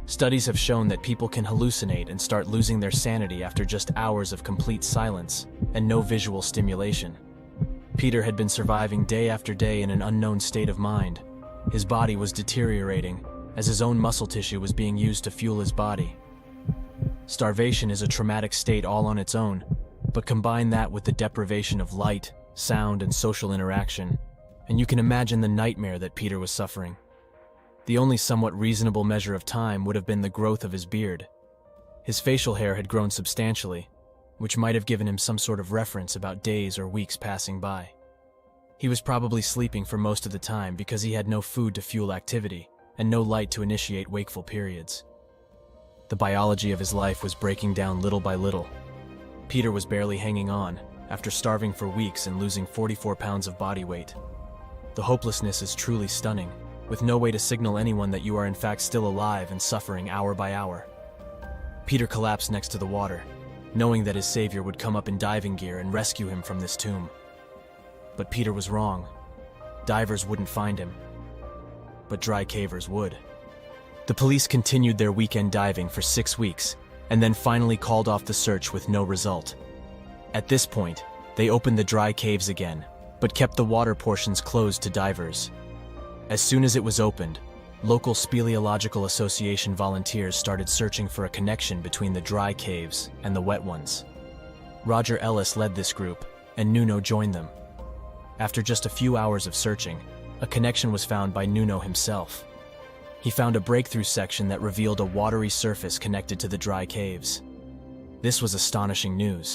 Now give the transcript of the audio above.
Studies have shown that people can hallucinate and start losing their sanity after just hours of complete silence and no visual stimulation. Peter had been surviving day after day in an unknown state of mind. His body was deteriorating, as his own muscle tissue was being used to fuel his body. Starvation is a traumatic state all on its own, but combine that with the deprivation of light, sound, and social interaction, and you can imagine the nightmare that Peter was suffering. The only somewhat reasonable measure of time would have been the growth of his beard. His facial hair had grown substantially, which might have given him some sort of reference about days or weeks passing by. He was probably sleeping for most of the time because he had no food to fuel activity and no light to initiate wakeful periods. The biology of his life was breaking down little by little. Peter was barely hanging on after starving for weeks and losing 44 pounds of body weight. The hopelessness is truly stunning, with no way to signal anyone that you are in fact still alive and suffering hour by hour. Peter collapsed next to the water, knowing that his savior would come up in diving gear and rescue him from this tomb. But Peter was wrong. Divers wouldn't find him, but dry cavers would. The police continued their weekend diving for 6 weeks, and then finally called off the search with no result. At this point, they opened the dry caves again, but kept the water portions closed to divers. As soon as it was opened, local Speleological Association volunteers started searching for a connection between the dry caves and the wet ones. Roger Ellis led this group, and Nuno joined them. After just a few hours of searching, a connection was found by Nuno himself. He found a breakthrough section that revealed a watery surface connected to the dry caves. This was astonishing news,